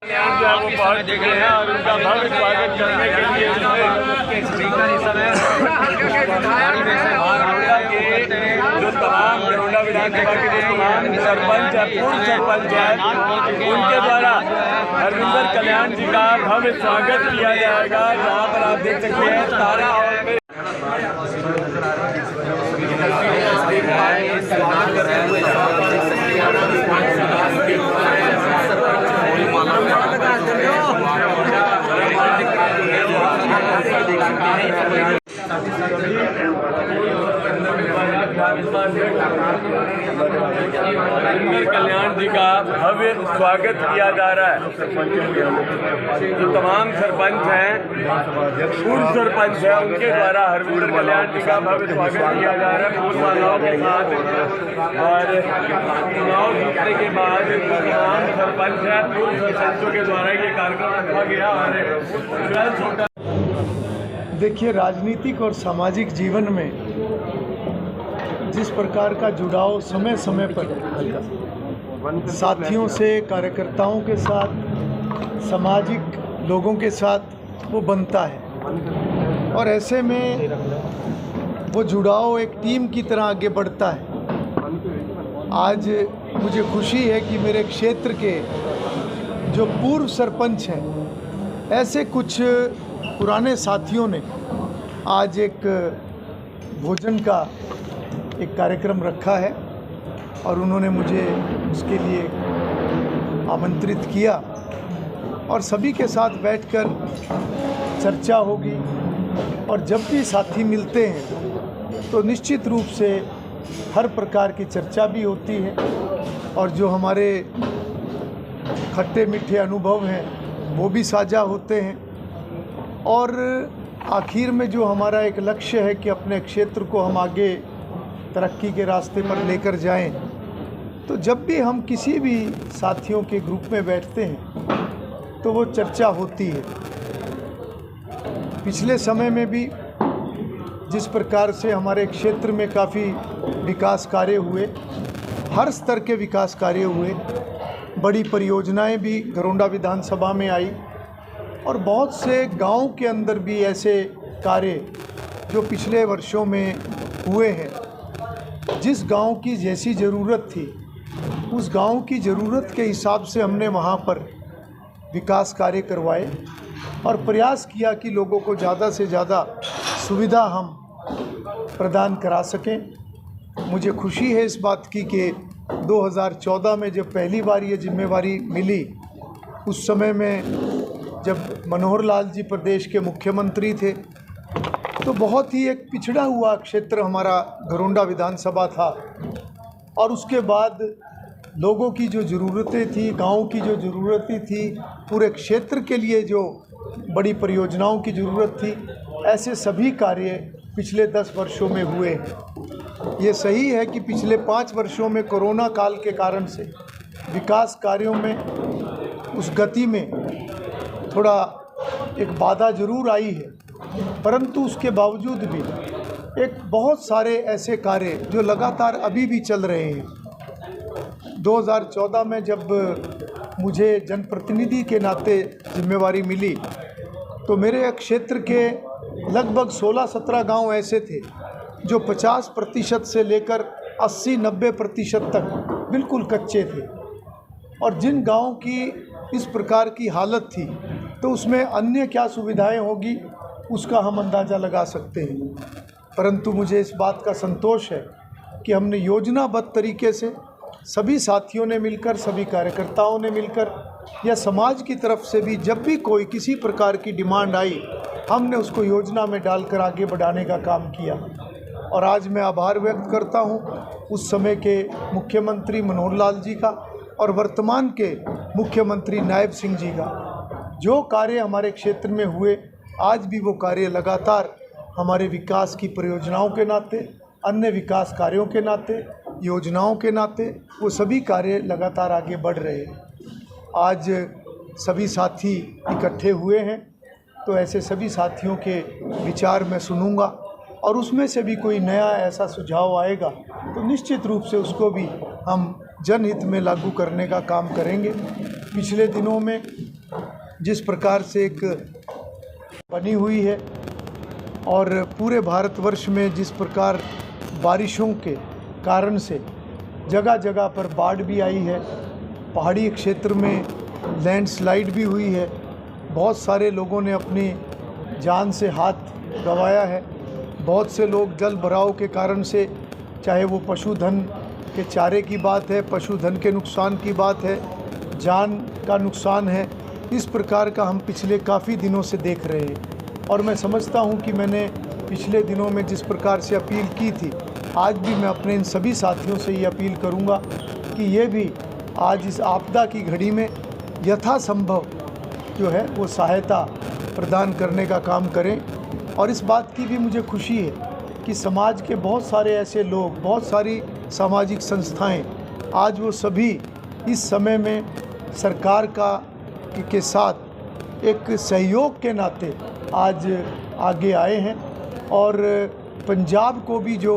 जो है वो पहुंच चुके हैं और उनका भव्य स्वागत करने के लिए जो तमाम गरोंडा विधानसभा के जो तमाम सरपंच है, पूर्व सरपंच है, उनके द्वारा हरविंदर कल्याण जी का भव्य स्वागत किया जाएगा। जहाँ पर आप देख सकते हैं तारा और हरविंदर कल्याण जी का भव्य स्वागत किया जा रहा है। जो तमाम सरपंच हैं, पूर्व सरपंच हैं, उनके द्वारा हरविंदर कल्याण जी का भव्य स्वागत किया जा रहा है। पूर्वाधाओं के साथ और चुनाव जीतने के बाद तमाम सरपंच हैं, पूर्व सरपंचों के द्वारा ये कार्यक्रम रखा गया। और देखिए, राजनीतिक और सामाजिक जीवन में जिस प्रकार का जुड़ाव समय समय पर साथियों से, कार्यकर्ताओं के साथ, सामाजिक लोगों के साथ वो बनता है और ऐसे में वो जुड़ाव एक टीम की तरह आगे बढ़ता है। आज मुझे खुशी है कि मेरे क्षेत्र के जो पूर्व सरपंच हैं, ऐसे कुछ पुराने साथियों ने आज एक भोजन का एक कार्यक्रम रखा है और उन्होंने मुझे उसके लिए आमंत्रित किया और सभी के साथ बैठकर चर्चा होगी। और जब भी साथी मिलते हैं तो निश्चित रूप से हर प्रकार की चर्चा भी होती है और जो हमारे खट्टे मीठे अनुभव हैं वो भी साझा होते हैं। और आखिर में जो हमारा एक लक्ष्य है कि अपने क्षेत्र को हम आगे तरक्की के रास्ते पर लेकर जाएं, तो जब भी हम किसी भी साथियों के ग्रुप में बैठते हैं तो वो चर्चा होती है। पिछले समय में भी जिस प्रकार से हमारे क्षेत्र में काफ़ी विकास कार्य हुए, हर स्तर के विकास कार्य हुए, बड़ी परियोजनाएं भी गरोंडा विधानसभा में आई और बहुत से गांव के अंदर भी ऐसे कार्य जो पिछले वर्षों में हुए हैं। जिस गांव की जैसी ज़रूरत थी, उस गांव की ज़रूरत के हिसाब से हमने वहां पर विकास कार्य करवाए और प्रयास किया कि लोगों को ज़्यादा से ज़्यादा सुविधा हम प्रदान करा सकें। मुझे खुशी है इस बात की कि 2014 में जब पहली बार ये जिम्मेवारी मिली, उस समय में जब मनोहर लाल जी प्रदेश के मुख्यमंत्री थे, तो बहुत ही एक पिछड़ा हुआ क्षेत्र हमारा गरोंडा विधानसभा था और उसके बाद लोगों की जो ज़रूरतें थी, गांव की जो ज़रूरतें थी, पूरे क्षेत्र के लिए जो बड़ी परियोजनाओं की ज़रूरत थी, ऐसे सभी कार्य पिछले 10 वर्षों में हुए हैं। ये सही है कि पिछले 5 वर्षों में कोरोना काल के कारण से विकास कार्यों में उस गति में थोड़ा एक बाधा ज़रूर आई है, परंतु उसके बावजूद भी एक बहुत सारे ऐसे कार्य जो लगातार अभी भी चल रहे हैं। 2014 में जब मुझे जनप्रतिनिधि के नाते जिम्मेवारी मिली तो मेरे क्षेत्र के लगभग 16-17 गांव ऐसे थे जो 50% से लेकर 80-90% तक बिल्कुल कच्चे थे और जिन गाँव की इस प्रकार की हालत थी तो उसमें अन्य क्या सुविधाएं होगी उसका हम अंदाज़ा लगा सकते हैं। परंतु मुझे इस बात का संतोष है कि हमने योजनाबद्ध तरीके से सभी साथियों ने मिलकर, सभी कार्यकर्ताओं ने मिलकर या समाज की तरफ से भी जब भी कोई किसी प्रकार की डिमांड आई, हमने उसको योजना में डालकर आगे बढ़ाने का काम किया। और आज मैं आभार व्यक्त करता हूँ उस समय के मुख्यमंत्री मनोहर लाल जी का और वर्तमान के मुख्यमंत्री नायब सिंह जी का। जो कार्य हमारे क्षेत्र में हुए, आज भी वो कार्य लगातार हमारे विकास की परियोजनाओं के नाते, अन्य विकास कार्यों के नाते, योजनाओं के नाते, वो सभी कार्य लगातार आगे बढ़ रहे हैं। आज सभी साथी इकट्ठे हुए हैं तो ऐसे सभी साथियों के विचार मैं सुनूंगा और उसमें से भी कोई नया ऐसा सुझाव आएगा तो निश्चित रूप से उसको भी हम जनहित में लागू करने का काम करेंगे। पिछले दिनों में जिस प्रकार से एक बनी हुई है और पूरे भारतवर्ष में जिस प्रकार बारिशों के कारण से जगह जगह पर बाढ़ भी आई है, पहाड़ी क्षेत्र में लैंडस्लाइड भी हुई है, बहुत सारे लोगों ने अपनी जान से हाथ गंवाया है। बहुत से लोग जल भराव के कारण से, चाहे वो पशुधन के चारे की बात है, पशुधन के नुकसान की बात है, जान का नुकसान है, इस प्रकार का हम पिछले काफ़ी दिनों से देख रहे हैं। और मैं समझता हूं कि मैंने पिछले दिनों में जिस प्रकार से अपील की थी, आज भी मैं अपने इन सभी साथियों से ये अपील करूंगा कि ये भी आज इस आपदा की घड़ी में यथासंभव जो है वो सहायता प्रदान करने का काम करें। और इस बात की भी मुझे खुशी है कि समाज के बहुत सारे ऐसे लोग, बहुत सारी सामाजिक संस्थाएं, आज वो सभी इस समय में सरकार के साथ एक सहयोग के नाते आज आगे आए हैं। और पंजाब को भी जो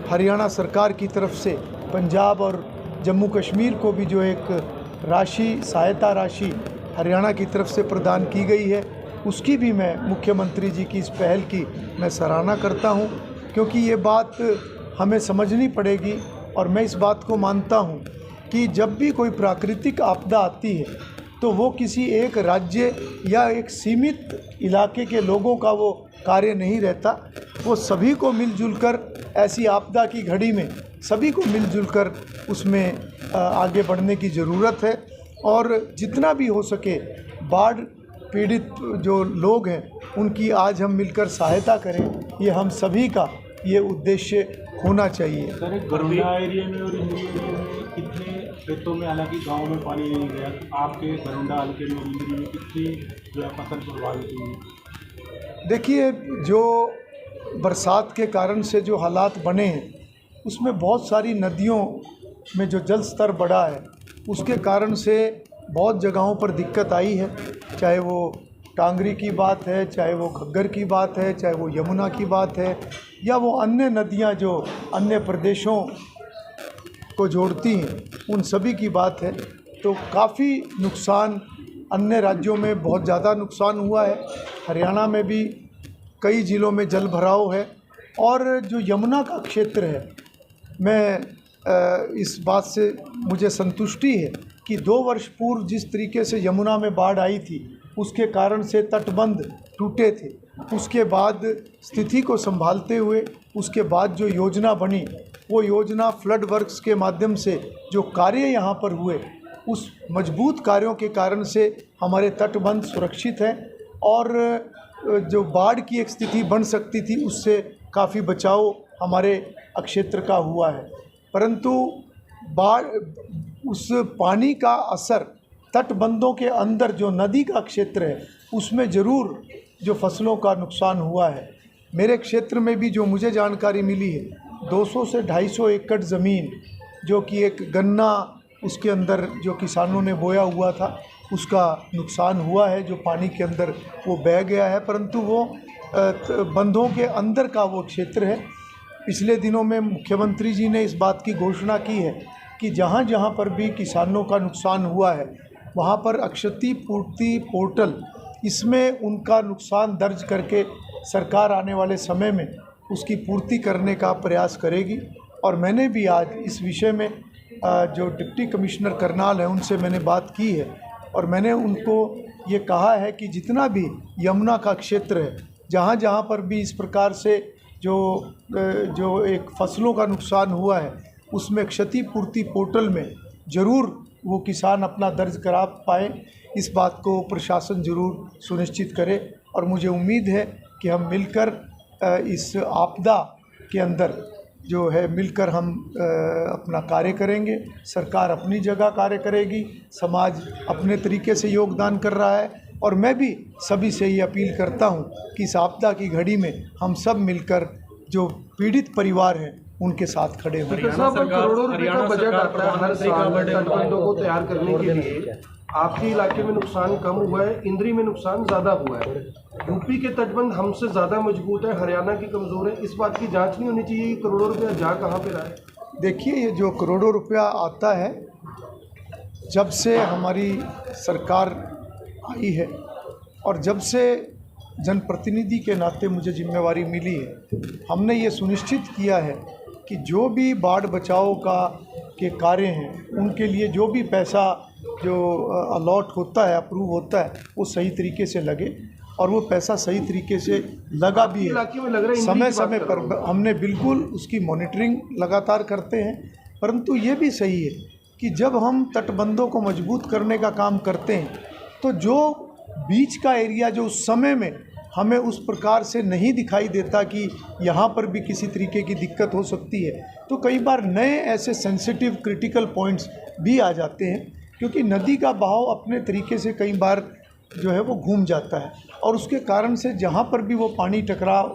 हरियाणा सरकार की तरफ से पंजाब और जम्मू कश्मीर को भी जो एक राशि, सहायता राशि हरियाणा की तरफ से प्रदान की गई है, उसकी भी मैं मुख्यमंत्री जी की इस पहल की मैं सराहना करता हूं, क्योंकि ये बात हमें समझनी पड़ेगी। और मैं इस बात को मानता हूं कि जब भी कोई प्राकृतिक आपदा आती है तो वो किसी एक राज्य या एक सीमित इलाके के लोगों का वो कार्य नहीं रहता, वो सभी को मिलजुल कर ऐसी आपदा की घड़ी में सभी को मिलजुल कर उसमें आगे बढ़ने की ज़रूरत है। और जितना भी हो सके बाढ़ पीड़ित जो लोग हैं उनकी आज हम मिलकर सहायता करें, ये हम सभी का ये उद्देश्य होना चाहिए। सर, गरुड़ा एरिया में और इंद्री एरिया में कितने खेतों में, हालांकि गांव में पानी नहीं गया, आपके गरुड़ा हल्के में, इंद्री में कितनी जो है फसल प्रभावित हुई? देखिए, जो बरसात के कारण से जो हालात बने हैं उसमें बहुत सारी नदियों में जो जल स्तर बढ़ा है उसके कारण से बहुत जगहों पर दिक्कत आई है। चाहे वो टांगरी की बात है, चाहे वो घग्गर की बात है, चाहे वो यमुना की बात है, या वो अन्य नदियां जो अन्य प्रदेशों को जोड़ती हैं, उन सभी की बात है। तो काफ़ी नुकसान अन्य राज्यों में बहुत ज़्यादा नुकसान हुआ है। हरियाणा में भी कई ज़िलों में जल भराव है। और जो यमुना का क्षेत्र है, मैं इस बात से मुझे संतुष्टि है कि 2 वर्ष पूर्व जिस तरीके से यमुना में बाढ़ आई थी उसके कारण से तटबंध टूटे थे, उसके बाद स्थिति को संभालते हुए उसके बाद जो योजना बनी वो योजना फ्लड वर्क्स के माध्यम से जो कार्य यहाँ पर हुए, उस मजबूत कार्यों के कारण से हमारे तटबंध सुरक्षित हैं और जो बाढ़ की एक स्थिति बन सकती थी उससे काफ़ी बचाव हमारे क्षेत्र का हुआ है। परंतु बाढ़, उस पानी का असर तटबंधों के अंदर जो नदी का क्षेत्र है उसमें ज़रूर जो फसलों का नुकसान हुआ है। मेरे क्षेत्र में भी जो मुझे जानकारी मिली है 200 से 250 एकड़ ज़मीन जो कि एक गन्ना उसके अंदर जो किसानों ने बोया हुआ था उसका नुकसान हुआ है, जो पानी के अंदर वो बह गया है। परंतु वो बंधों के अंदर का वो क्षेत्र है। पिछले दिनों में मुख्यमंत्री जी ने इस बात की घोषणा की है कि जहाँ जहाँ पर भी किसानों का नुकसान हुआ है वहाँ पर क्षतिपूर्ति पोर्टल, इसमें उनका नुकसान दर्ज करके सरकार आने वाले समय में उसकी पूर्ति करने का प्रयास करेगी। और मैंने भी आज इस विषय में जो डिप्टी कमिश्नर करनाल है उनसे मैंने बात की है और मैंने उनको ये कहा है कि जितना भी यमुना का क्षेत्र है, जहाँ जहाँ पर भी इस प्रकार से जो एक फसलों का नुकसान हुआ है उसमें क्षतिपूर्ति पोर्टल में ज़रूर वो किसान अपना दर्ज करा पाएँ, इस बात को प्रशासन ज़रूर सुनिश्चित करे। और मुझे उम्मीद है कि हम मिलकर इस आपदा के अंदर जो है मिलकर हम अपना कार्य करेंगे। सरकार अपनी जगह कार्य करेगी, समाज अपने तरीके से योगदान कर रहा है और मैं भी सभी से ये अपील करता हूँ कि इस आपदा की घड़ी में हम सब मिलकर जो पीड़ित परिवार हैं उनके साथ खड़े हों। करोड़ों रुपए का बजट आता है हर साल तटबंधों को तैयार करने के लिए। आपके इलाके में नुकसान कम हुआ है, इंद्री में नुकसान ज़्यादा हुआ है। यूपी के तटबंध हमसे ज़्यादा मजबूत है, हरियाणा की कमज़ोर है। इस बात की जांच नहीं होनी चाहिए कि करोड़ों रुपया जा कहाँ पे रहा है? देखिए, ये जो करोड़ों रुपया आता है, जब से हमारी सरकार आई है और जब से जनप्रतिनिधि के नाते मुझे जिम्मेवारी मिली है, हमने ये सुनिश्चित किया है कि जो भी बाढ़ बचाव के कार्य हैं उनके लिए जो भी पैसा जो अलॉट होता है, अप्रूव होता है, वो सही तरीके से लगे और वो पैसा सही तरीके से लगा भी है। इलाके में लग रहा है समय समय पर हमने बिल्कुल उसकी मॉनिटरिंग लगातार करते हैं। परंतु ये भी सही है कि जब हम तटबंधों को मजबूत करने का काम करते हैं तो जो बीच का एरिया जो उस समय में हमें उस प्रकार से नहीं दिखाई देता कि यहाँ पर भी किसी तरीके की दिक्कत हो सकती है, तो कई बार नए ऐसे सेंसिटिव क्रिटिकल पॉइंट्स भी आ जाते हैं, क्योंकि नदी का बहाव अपने तरीके से कई बार जो है वो घूम जाता है और उसके कारण से जहाँ पर भी वो पानी टकराव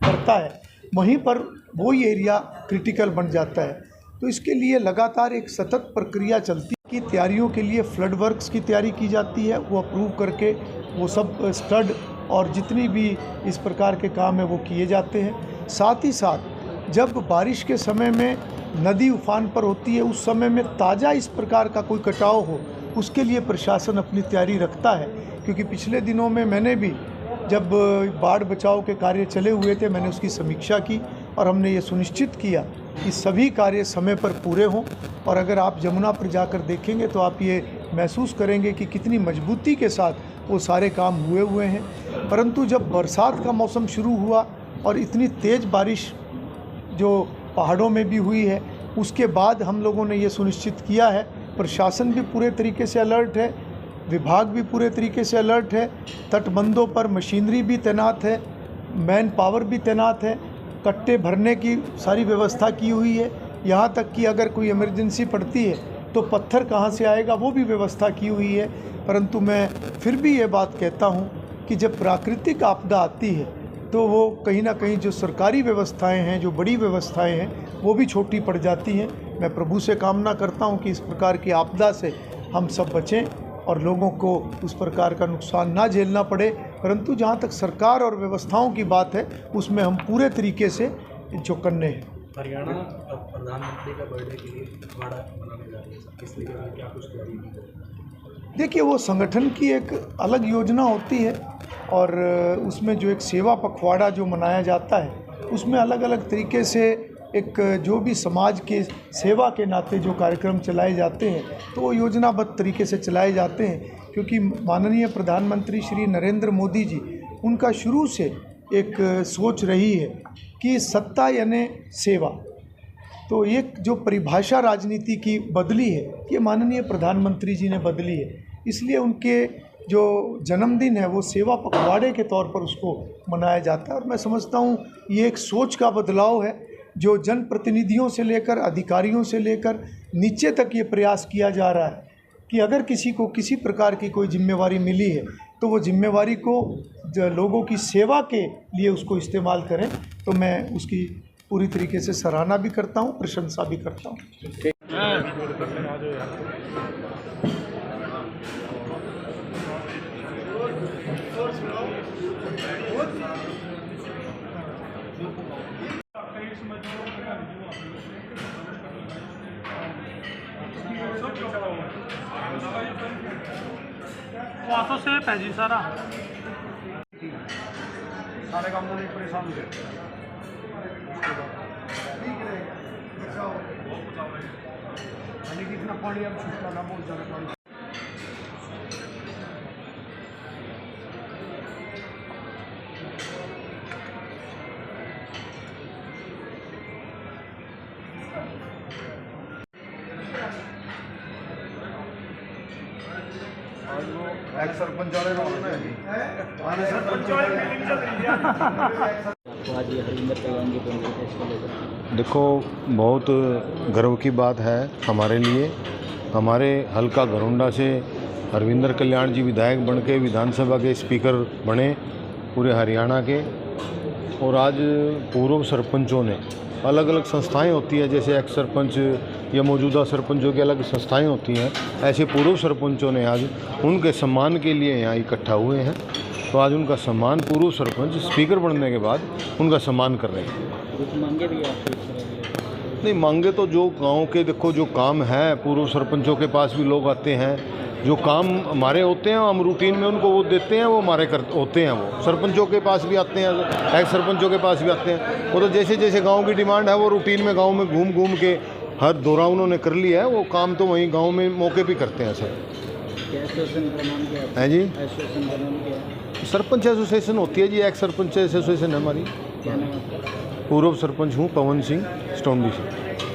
करता है वहीं पर वही एरिया क्रिटिकल बन जाता है। तो इसके लिए लगातार एक सतत प्रक्रिया चलती है कि तैयारियों के लिए फ्लड वर्क्स की तैयारी की जाती है, वो अप्रूव करके वो सब स्टड और जितनी भी इस प्रकार के काम है वो किए जाते हैं। साथ ही साथ जब बारिश के समय में नदी उफान पर होती है, उस समय में ताज़ा इस प्रकार का कोई कटाव हो, उसके लिए प्रशासन अपनी तैयारी रखता है। क्योंकि पिछले दिनों में मैंने भी जब बाढ़ बचाव के कार्य चले हुए थे, मैंने उसकी समीक्षा की और हमने ये सुनिश्चित किया कि सभी कार्य समय पर पूरे हों। और अगर आप जमुना पर जाकर देखेंगे तो आप ये महसूस करेंगे कि कितनी मजबूती के साथ वो सारे काम हुए हैं। परंतु जब बरसात का मौसम शुरू हुआ और इतनी तेज़ बारिश जो पहाड़ों में भी हुई है, उसके बाद हम लोगों ने ये सुनिश्चित किया है, प्रशासन भी पूरे तरीके से अलर्ट है, विभाग भी पूरे तरीके से अलर्ट है, तटबंधों पर मशीनरी भी तैनात है, मैन पावर भी तैनात है, कट्टे भरने की सारी व्यवस्था की हुई है। यहाँ तक कि अगर कोई इमरजेंसी पड़ती है तो पत्थर कहाँ से आएगा वो भी व्यवस्था की हुई है। परंतु मैं फिर भी ये बात कहता हूँ कि जब प्राकृतिक आपदा आती है तो वो कहीं ना कहीं जो सरकारी व्यवस्थाएं हैं, जो बड़ी व्यवस्थाएं हैं, वो भी छोटी पड़ जाती हैं। मैं प्रभु से कामना करता हूँ कि इस प्रकार की आपदा से हम सब बचें और लोगों को उस प्रकार का नुकसान ना झेलना पड़े। परंतु जहाँ तक सरकार और व्यवस्थाओं की बात है, उसमें हम पूरे तरीके से चौकन्ने हैं। हरियाणा प्रधानमंत्री का बर्थडे के लिए पखवाड़ा मनाने जा रही है, इसलिए क्या कुछ तैयारी की जाए? देखिए, वो संगठन की एक अलग योजना होती है और उसमें जो एक सेवा पखवाड़ा जो मनाया जाता है, उसमें अलग अलग तरीके से एक जो भी समाज के सेवा के नाते जो कार्यक्रम चलाए जाते हैं तो वो योजनाबद्ध तरीके से चलाए जाते हैं। क्योंकि माननीय प्रधानमंत्री श्री नरेंद्र मोदी जी, उनका शुरू से एक सोच रही है कि सत्ता यानी सेवा। तो एक जो परिभाषा राजनीति की बदली है, ये माननीय प्रधानमंत्री जी ने बदली है। इसलिए उनके जो जन्मदिन है वो सेवा पखवाड़े के तौर पर उसको मनाया जाता है। और मैं समझता हूँ ये एक सोच का बदलाव है जो जनप्रतिनिधियों से लेकर, अधिकारियों से लेकर नीचे तक ये प्रयास किया जा रहा है कि अगर किसी को किसी प्रकार की कोई जिम्मेवारी मिली है तो वो जिम्मेवारी को लोगों की सेवा के लिए उसको इस्तेमाल करें। तो मैं उसकी पूरी तरीके से सराहना भी करता हूँ, प्रशंसा भी करता हूँ। तो से पैजी सारा सारे कामों में परेशान हो गए। कितना पानी अब छूटता ना, बहुत ज़्यादा पानी। एक सरपंच वाले रोल में आने सरपंच वाले फीलिंग चल रही है। आज ये हरिंदर कल्याण जी पहुंचे थे, इसको लेकर देखो, बहुत गर्व की बात है हमारे लिए। हमारे हल्का घरोंडा से हरविंदर कल्याण जी विधायक बन के विधानसभा के स्पीकर बने पूरे हरियाणा के। और आज पूर्व सरपंचों ने, अलग अलग संस्थाएं होती है, जैसे एक्स सरपंच या मौजूदा सरपंचों की अलग संस्थाएं होती हैं, ऐसे पूर्व सरपंचों ने आज उनके सम्मान के लिए यहाँ इकट्ठा हुए हैं। तो आज उनका सम्मान, पूर्व सरपंच स्पीकर बनने के बाद उनका सम्मान कर रहे हैं। कुछ मांगे भी आपसे? नहीं, मांगे तो जो गांव के, देखो जो काम है, पूर्व सरपंचों के पास भी लोग आते हैं, जो काम हमारे होते हैं हम रूटीन में उनको वो देते हैं, वो हमारे होते हैं। वो सरपंचों के पास भी आते हैं, एक्स सरपंचों के पास भी आते हैं। वो तो जैसे जैसे गांव की डिमांड है वो रूटीन में गांव में घूम घूम के हर दौरा उन्होंने कर लिया है। वो काम तो वहीं गांव में मौके पे करते हैं सर। एसोसिएशन का नाम क्या है? हैं जी, एसोसिएशन का नाम क्या है? सरपंच एसोसिएशन होती है जी, एक्स सरपंच एसोसिएशन है हमारी। क्या नाम है? पूर्व सरपंच हूँ पवन सिंह स्टोनबी से।